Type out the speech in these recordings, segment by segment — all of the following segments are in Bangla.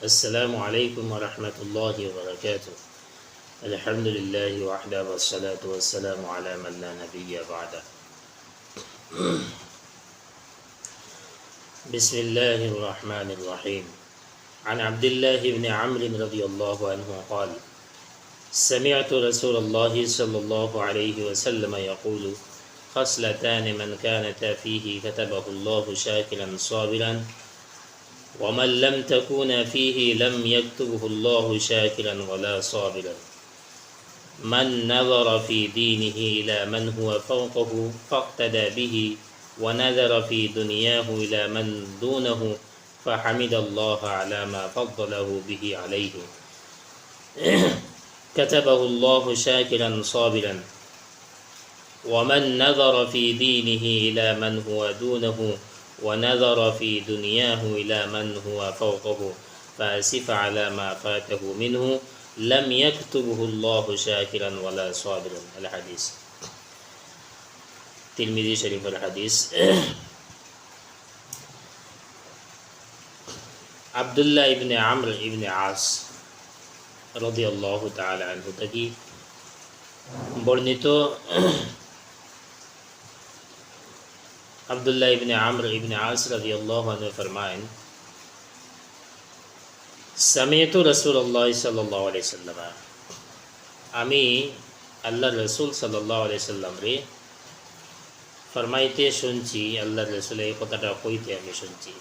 السلام عليكم ورحمة الله وبركاته. الحمد لله وحده والصلاة والسلام على من لا نبي بعده. بسم الله الرحمن الرحيم. عن عبد الله بن عمرو رضي الله عنه قال: سمعت رسول الله صلى الله عليه وسلم يقول: خصلتان من كانتا فيه كتبه الله شاكرا صابرا، ومن لم تكن فيه لم يكتبه الله شاكرا ولا صابرا. من نظر في دينه إلى من هو فوقه فاقتدى به، ونظر في دنياه إلى من دونه فحمد الله على ما فضله به عليه، كتبه الله شاكرا صابرا. ومن نظر في دينه إلى من هو دونه ونظر في دنياه إلى من هو فوقه فأسف على ما فاته منه لم يكتبه الله شاكرا ولا صابرا. الحديث তিরমিজি শরীফের হাদিস। আব্দুল্লাহ ইবনে আমর ইবনে আস রাদিয়াল্লাহু তাআলা আনহু থেকে বর্ণিত। আব্দুল্লাহ ইবনে আমর ইবনে আস রাদিয়াল্লাহু আনহু ফরমায়েন: সামিয়তু রাসূলুল্লাহ সাল্লাল্লাহু আলাইহি সাল্লাম, আমি আল্লাহর রাসূল সাল্লাল্লাহু আলাইহি সাল্লাম রে ফরমাইতে শুনছি, আল্লাহর রাসূল এই কথাটা কইতে আমি শুনছি।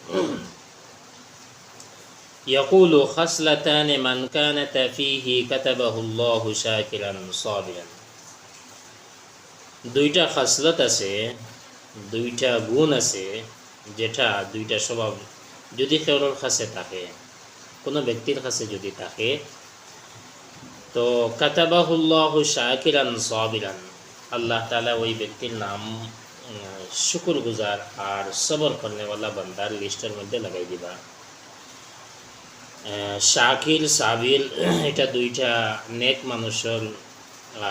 ইয়াকুলু খাসলাতান মান কানাতা ফীহি কাতাবাহুল্লাহু শাকিরান সাবিরান। দুইটা খাসলত আছে, দুইটা গুণ আছে, যেটা দুইটা স্বভাব যদি কারোর কাছে থাকে, কোনো ব্যক্তির কাছে যদি থাকে, তো কাতাবাহুল্লাহু শাকিরান সাবিরান, আল্লাহ তাআলা ওই ব্যক্তির নাম শুকরগুজার আর সবর করনেওয়ালা বান্দার লিস্টের মধ্যে লাগাই দিবা। শাকির সাবির এটা দুইটা নেক মানুষের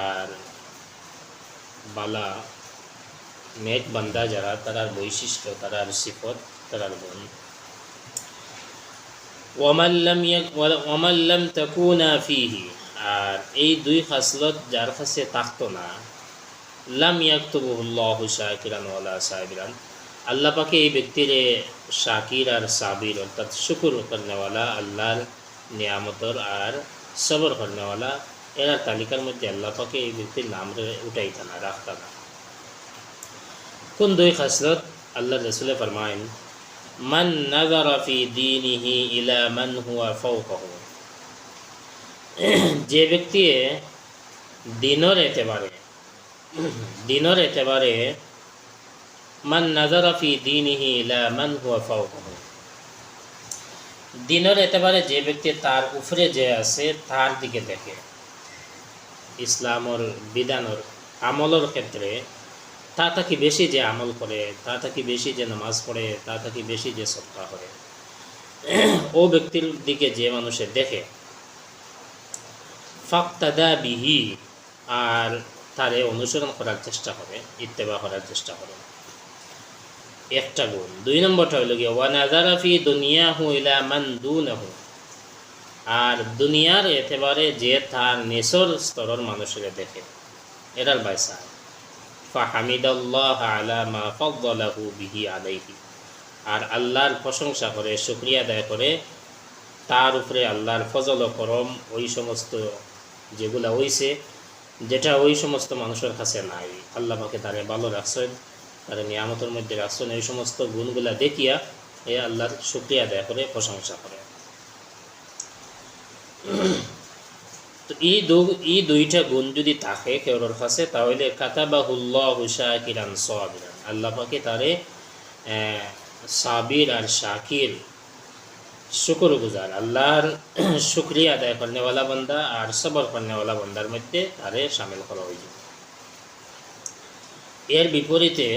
আর বালা নেক বান্দা যারা, তারার বৈশিষ্ট্য, তারার সিফত, তারার গুণ। ওয়ামান লাম তাকুনা ফীহি, আর এই দুই খাসলত যার কাছে থাকতো না, লাম ইয়াকতুবুল্লাহু শাকিরান ওয়ালা সাবিরান, আল্লাহ পাকে এই ব্যক্তির শাকির আর সাবির অর্থাৎ শুকর করনেওয়ালা, আল্লাহর নিয়ামতর আর সবর করনেওয়ালা, এরা তালিকার মধ্যে আল্লাহ পাকে এই ব্যক্তির নাম উঠাইতা না, রাখতা না। কোন দুই খাসলত? আল্লাহ রাসূল ফরমায়েন: মান নাযারা ফি দীনিহি ইলা মান হুয়া ফাওকাহু, যে ব্যক্তি দিনের এতেবারে মান নাযারা ফি দীনিহি ইলা মান হুয়া ফাওকাহু, দিনের এতেবারে যে ব্যক্তি তার উপরে যে আছে তার দিকে দেখে, ইসলামর বিধানের আমলের ক্ষেত্রে তা থাকি বেশি যে আমল করে, তা থাকি বেশি যে নামাজ পড়ে, তা থাকি বেশি যে সদকা করে, ও ব্যক্তির দিকে যে মানুষে দেখে, ফাক্তাদা বিহি, আর তারে অনুসরণ করার চেষ্টা করে, ইত্তেবা করার চেষ্টা করে, একটা গুণ। দুই নম্বরটা হইল গিয়ে ওয়া নাযারা ফি দুনিয়াহু ইলা মান দুনাহু, আর দুনিয়ার এতেবারে যে তার নিচর স্তরের মানুষের দেখে, এরার বাইসা ফাহামিদাল্লাহ আলা মা ফাদ্দালাহু বিহি আলাইহি, আর আল্লাহর প্রশংসা করে, শুকরিয়া আদায় করে তার উপরে আল্লাহর ফজল ও করম, ওই সমস্ত যেগুলা হইছে, যেটা ওই সমস্ত মানুষের কাছে নাই, আল্লাহ পাকে তারে ভালো রাখছেন, তার নিয়ামতের মধ্যে রাখছেন, এই সমস্ত গুণগুলা দেখিয়া এ আল্লাহর শুকরিয়া আদায় করে, প্রশংসা করে। তো এই দুইটা গুণ যদি থাকে কেউর কাছে, তাহলে কাতাবাহুল্লাহু শাকিরান সাবিরান, আল্লাহ পাকে তারে সাবির আর শাকির, শুকরগুজার, আল্লাহর শুকরিয়া আদায় করনেওয়ালা বান্দা আর সবর করনেওয়ালা বান্দার মধ্যে তারে শামিল করা হয়েছে। এর বিপরীতে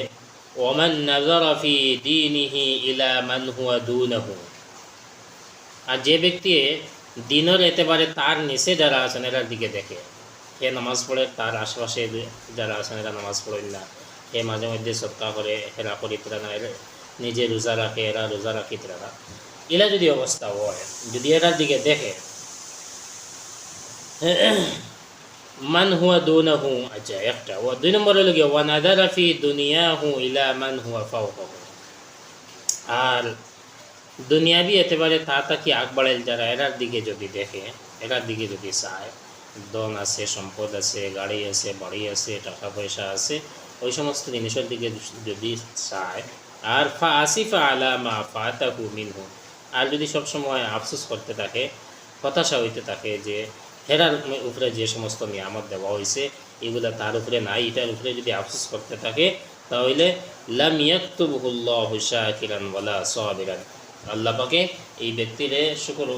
ওয়ামান নাযারা ফি দীনিহি ইলা মান হুয়া দুনাহু, আর যে ব্যক্তি দিনের এতেবারে তার নিচে যারা আছেন এরার দিকে দেখে, এ নামাজ পড়ে, তার আশেপাশে যারা আছেন এরা নামাজ পড়েন না, এ মাঝে মধ্যে সদকা করে, এরা করিতরা না, নিজে রোজা রাখে, এরা রোজা রাখিতরা না, এলা যদি অবস্থা হয়, যদি এটার দিকে দেখে মান হুয়া দুনাহু, আচ্ছা একটা। ও 2 নম্বর হলো গিয়ে ওয়া নাযারা ফি দুনিয়াহু ইলা মান হুয়া ফাওকাহু। আর দুনিয়াবি একেবারে তাড়াতাড়ি আগ বাড়াইল যারা, এরার দিকে যদি দেখে, এরার দিকে যদি চায়, ধন আছে, সম্পদ আছে, গাড়ি আছে, বাড়ি আছে, টাকা পয়সা আছে, ওই সমস্ত জিনিসের দিকে যদি চায়, আর ফা আসিফা আলা মা ফাতাহু মিনহু, আর যদি সবসময় আফসোস করতে থাকে, হতাশা হইতে থাকে যে হেরার উপরে যে সমস্ত নিয়ামত দেওয়া হয়েছে এগুলা তার উপরে নাই, এটার উপরে যদি আফসোস করতে থাকে, তাহলে লাম ইয়াকতুবুহুল্লাহু শাকিরান ওয়ালা সাবিরান, আল্লাহ পাকে এই ব্যক্তিরে শুকর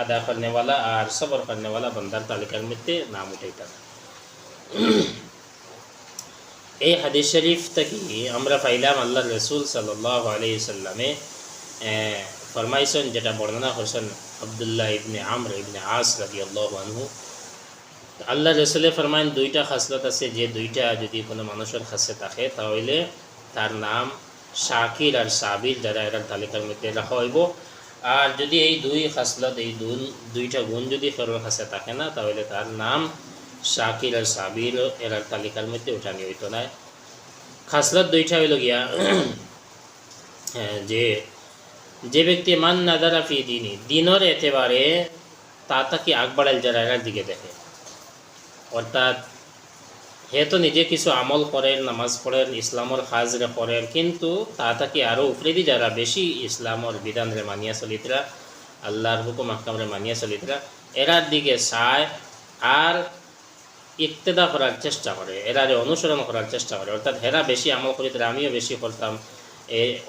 আদা করনেওয়ালা আর সবর করনেওয়ালা বন্দার তালিকার মধ্যে নাম উঠাইতাম। এই হাদিস শরীফ থেকে আমরা পাইলাম আল্লাহ রসুল সাল্লাল্লাহু আলাইহি সাল্লামে ফরমাইছেন, যেটা বর্ণনা করছেন আব্দুল্লাহ ইবনে আমর ইবনে আস রাদিয়াল্লাহু আনহু। আল্লাহ রসুলে ফরমাইন 2টা খাসলত আছে, যে 2টা যদি কোনো মানুষের কাছে থাকে তাহলে তার নাম শাকির আর সাবির, যারা এরার তালিকার মধ্যে রাখা হইব। আর যদি এই 2 খাসলত, এই 2টা গুণ যদি কারোর কাছে থাকে না, তাহলে তার নাম শাকির আর সাবির এরার তালিকার মধ্যে উঠানি হইতো না। খাসলত 2টা হইল গিয়া যে ব্যক্তি মান নাযারা ফি দীনি, দিনের একেবারে তাকে আগ বাড়াইল যারা, এরার দিকে দেখে, অর্থাৎ হে তো নিজে কিছু আমল করেন, নামাজ পড়েন, ইসলামর কাজরে করেন, কিন্তু তাকে আরও উপরেদি যারা বেশি ইসলামর বিধানরে মানিয়া চলিতরা, আল্লাহর হুকুম আহকামরে মানিয়া চলিতরা, এরার দিকে চায় আর ইক্তেদা করার চেষ্টা করে, এরারে অনুসরণ করার চেষ্টা করে। অর্থাৎ হেরা বেশি আমল করিতরা, আমিও বেশি করতাম,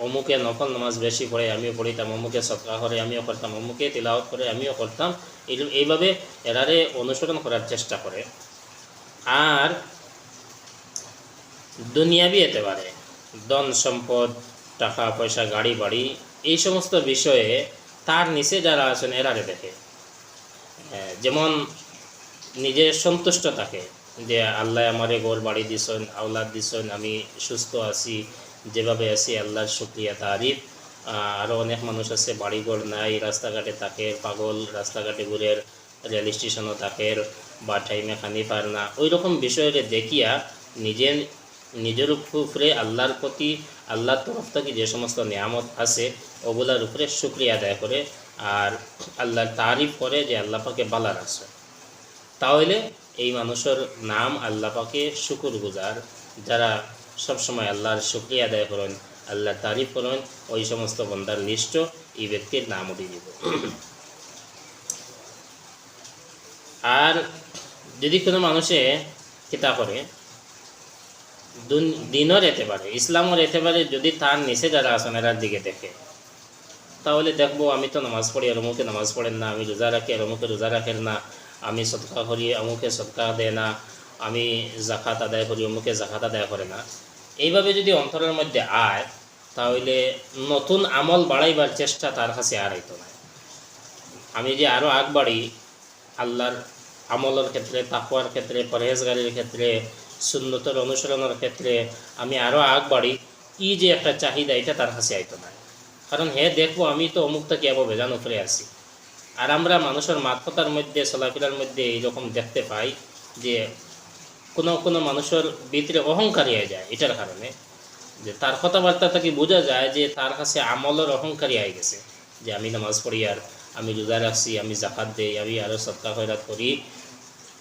অমুকে নকল নামাজ বেশি পড়ে আমিও পড়িতাম, অমুকে সদকা করে আমিও করতাম, অমুকে তিলাওয়াত করে আমিও করতাম, এইভাবে এরারে অনুসরণ করার চেষ্টা করে। আর দুনিয়াবি একেবারে ধন সম্পদ, টাকা পয়সা, গাড়ি বাড়ি, এই সমস্ত বিষয়ে তার নিচে যারা আছেন এরারে দেখে। যেমন নিজে সন্তুষ্ট থাকে যে আল্লাহ আমারে ঘর বাড়ি দিছেন, আওলাদ দিছেন, আমি সুস্থ আছি, যেভাবে আছি আল্লাহর শুকরিয়া তারিফ। আরও অনেক মানুষ আছে বাড়িঘর নাই, রাস্তাঘাটে থাকে, পাগল, রাস্তাঘাটে ঘুরের, রেল স্টেশনও থাকে, বা টাইমে খানি পার না, ওই রকম বিষয়ে দেখিয়া নিজের উপরে আল্লাহর প্রতি, আল্লাহর তরফ থেকে যে সমস্ত নিয়ামত আছে ওগুলার উপরে শুকরিয়া আদায় করে আর আল্লাহর তারিফ করে যে আল্লাহ পাকে বালা রাখছে, তাহলে এই মানুষের নাম আল্লাহ পাকে শুকুর গুজার, যারা সবসময় আল্লাহর শুকরিয়া আদায় করেন, আল্লাহর তারিফ করেন, ওই সমস্ত বন্দার লিস্ট এই ব্যক্তির নাম উঠিয়ে দিব। আর যদি কোনো মানুষে কিতা করে দিনের এতেবারে, ইসলামের এতেবারে যদি তার নিচে যারা আছেন এরার দিকে দেখে, তাহলে দেখবো আমি তো নামাজ পড়ি আর অমুকে নামাজ পড়েন না, আমি রোজা রাখি আর অমুকে রোজা রাখেন না, আমি সদকা করি অমুকে সদকা দেয় না, আমি জাকাত আদায় করি অমুকে জাকাত আদায় করে না। এইভাবে যদি অন্তরের মধ্যে আয়, তাহলে নতুন আমল বাড়াইবার চেষ্টা তার কাছে আর হইতো না। আমি যে আরও আগ বাড়ি আল্লাহর আমলের ক্ষেত্রে, তাকওয়ার ক্ষেত্রে, পরহেজগারির ক্ষেত্রে, সুন্নতের অনুসরণের ক্ষেত্রে আমি আরও আগ বাড়ি, যে একটা চাহিদা, এটা তার কাছে আইতো না। কারণ দেখবো আমি তো অমুক থেকে আবার বেজান উপরে আছি। আর আমরা মানুষের মাতকতার মধ্যে, চলাফেরার মধ্যে এইরকম দেখতে পাই যে কোনো মানুষের ভিতরে অহংকারী হয়ে যায়, এটার কারণে যে তার কথাবার্তা থেকে বোঝা যায় যে তার কাছে আমলের অহংকারী হয়ে গেছে, যে আমি নামাজ পড়ি আর আমি রোজা রাখছি, আমি জাকাত দেই, আমি আরও সদকা খয়রাত করি।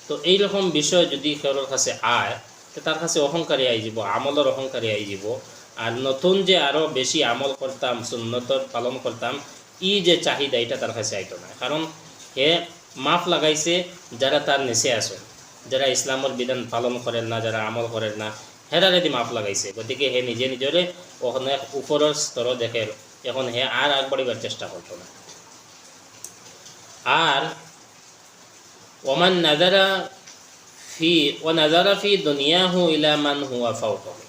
তো এইরকম বিষয় যদি কারোর কাছে আয়, তো তার কাছে অহংকারী আই যাব, আমলের অহংকারী আই যাব। আর নতুন যে আরও বেশি আমল করতাম, সুন্নতর পালন করতাম, যে চাহিদা, এটা তার কাছে আইতো না। কারণ মাফ লাগাইছে যারা তার নিচে আসে, যারা ইসলামের বিধান পালন করেন না, যারা আমল করেন না, হেরারেদি মাফ লাগাইছে। গতিকে নিজে নিজরে ওখানে উপরের স্তর দেখে, এখন আর আগবাড়িবার চেষ্টা করতো না। আর ওমান নাযারা ফি দুনিয়াহু ইলা মান হুয়া ফাওকাহু,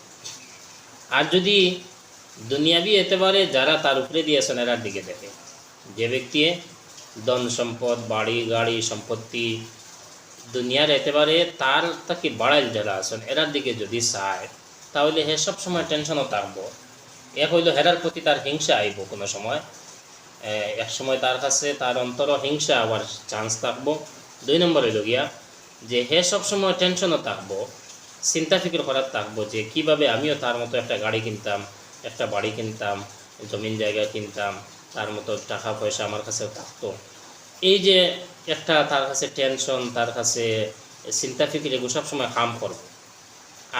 আর যদি দুনিয়াবি এতেবারে যারা তার উপরে দিয়েছেন এরার দিকে দেখে, যে ব্যক্তি ধন সম্পদ, বাড়ি গাড়ি, সম্পত্তি, দুনিয়ার এতেবারে তাকে বাড়াইল যারা আছেন এরার দিকে যদি চায়, তাহলে সব সময় টেনশনও থাকবো। এক হইল হেরার প্রতি তার হিংসা আইব কোনো সময়, এক সময় তার কাছে তার অন্তর হিংসা হওয়ার চান্স থাকবো। 2 নম্বর হইল গিয়া যে হে সবসময় টেনশনও থাকবো, চিন্তা ফিকির করার থাকবো যে কিভাবে আমিও তার মতো একটা গাড়ি কিনতাম, একটা বাড়ি কিনতাম, জমিন জায়গা কিনতাম, তার মতো টাকা পয়সা আমার কাছেও থাকতো। এই যে একটা তার কাছে টেনশন, তার কাছে চিন্তা ফিকির, এগুলো সবসময় কাম করবো।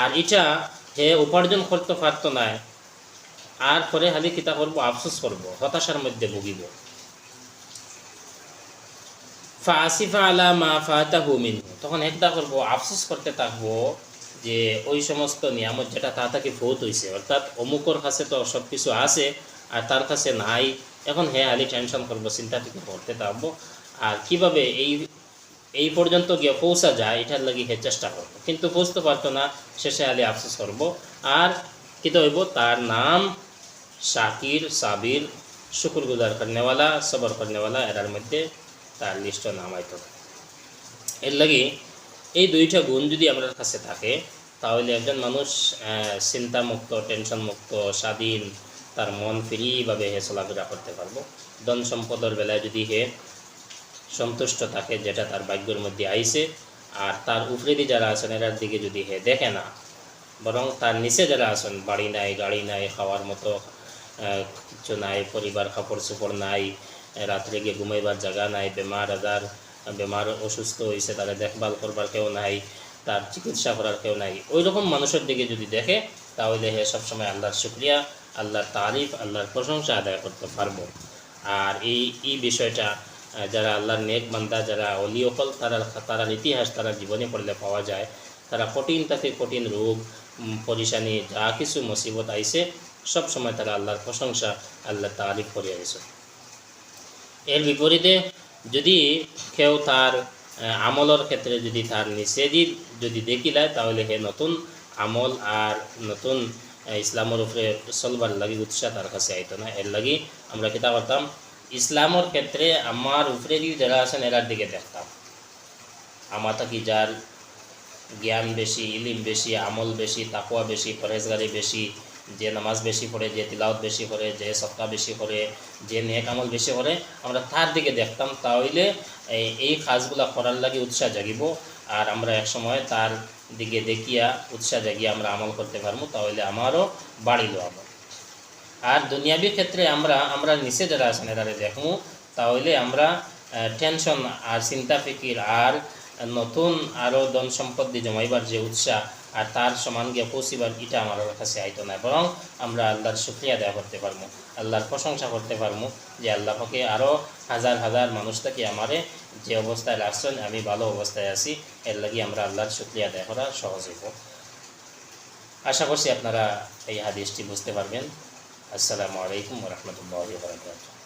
আর এটা হে উপার্জন করতে পারতো না, আর পরে খালি কিতা করবো, আফসোস করবো, হতাশার মধ্যে ভুগিব। ফাসিফা আলা মা ফাতাহু মিনহু, তখন একটা করবো, আফসোস করতে থাকবো যে ওই সমস্ত নিয়ামত যেটা তা থেকে ফৌত হয়েছে, অর্থাৎ অমুকর কাছে তো সব কিছু আছে আর তার কাছে নাই। এখন হ্যাঁ খালি টেনশন করবো, চিন্তা থেকে করতে থাকবো, আর কিভাবে এই পর্যন্ত গিয়ে পৌঁছা যায় এটার লাগি হে চেষ্টা করবো, কিন্তু পৌঁছতে পারতো না, শেষে আলি আফসোস করবো। আর কিতা হইব, তার নাম শাকির, সাবির, শুকুরগুজার করনেওয়ালা, সবর করনেওয়ালা, এরার মধ্যে তার লিস্টও নামাইতো। এর লাগি এই দুইটা গুণ যদি আমাদের কাছে থাকে তাহলে একজন মানুষ চিন্তামুক্ত, টেনশন মুক্ত, স্বাধীন, তার মন ফ্রিভাবে হে চলাফেরা করতে পারবো। ধন সম্পদের বেলায় যদি হে সন্তুষ্ট থাকে যেটা তার ভাগ্যের মধ্যে আইছে, আর তার উপরেদি যারা আছেন এরার দিকে যদি হে দেখে না, বরং তার নিচে যারা আছেন, বাড়ি নাই, গাড়ি নাই, খাওয়ার মতো কিছু নাই, পরিবার কাপড় চোপড় নাই, রাত্রে গিয়ে ঘুমাইবার জায়গা নাই, বেমার অসুস্থ হয়েছে, তারা দেখভাল করবার কেউ নাই, তার চিকিৎসা করার কেউ নাই, ওই রকম মানুষের দিকে যদি দেখে তাহলে হে সবসময় আল্লাহর শুকরিয়া, আল্লাহর তারিফ, আল্লাহর প্রশংসা আদায় করতে পারবো। আর এই বিষয়টা যারা আল্লাহর নেক বান্দা, যারা অলি অকল, তারার ইতিহাস তারা জীবনে পড়লে পাওয়া যায়। তারা কঠিন থেকে কঠিন রোগ, পরিশানি, যা কিছু মুসিবত আইছে সব সময় তারা আল্লাহর প্রশংসা, আল্লাহর তারিফ করে আইছে। এর বিপরীতে যদি কেউ তার আমলের ক্ষেত্রে যদি তার নিষেধি যদি দেখিলায় তাহলে হে নতুন আমল আর নতুন ইসলামের উপরে চলবার লাগি উৎসাহ তার কাছে আইতো না। এর লাগি আমরা কিতা করতাম, ইসলামের ক্ষেত্রে আমার উপরে যারা আছেন এরার দিকে দেখতাম। আমার থাকি যার জ্ঞান বেশি, ইলিম বেশি, আমল বেশি, তাকওয়া বেশি, পরহেজগারি বেশি, যে নামাজ বেশি পড়ে, যে তিলাওয়াত বেশি করে, যে সদকা বেশি করে, যে নেক আমল বেশি করে, আমরা তার দিকে দেখতাম। তাহলে এই কাজগুলা করার লাগে উৎসাহ জাগিব, আর আমরা একসময় তার দিকে দেখিয়া উৎসাহ জাগিয়ে আমরা আমল করতে পারবো, তাহলে আমারও বাড়িল আমল। আর দুনিয়াবী ক্ষেত্রে আমরা নিচে যারা আছেন এরারে দেখবো, তাহলে আমরা টেনশন আর চিন্তা ফিকির আর নতুন আরও ধন সম্পত্তি জমাইবার যে উৎসাহ আর তার সমান গিয়ে পৌঁছিবার, এটা আমার কাছে আইতো না, বরং আমরা আল্লাহর শুকরিয়া আদায় করতে পারবো, আল্লাহর প্রশংসা করতে পারবো যে আল্লাহকে আরও হাজার হাজার মানুষ থেকে আমারে যে অবস্থায় রাখছেন, আমি ভালো অবস্থায় আছি, এর লাগি আমরা আল্লাহর শুকরিয়া আদায় করা সহজ হইব। আশা করছি আপনারা এই হাদিসটি বুঝতে পারবেন। আসসালামু আলাইকুম ওয়া রাহমাতুল্লাহি ওয়া বারাকাতুহু।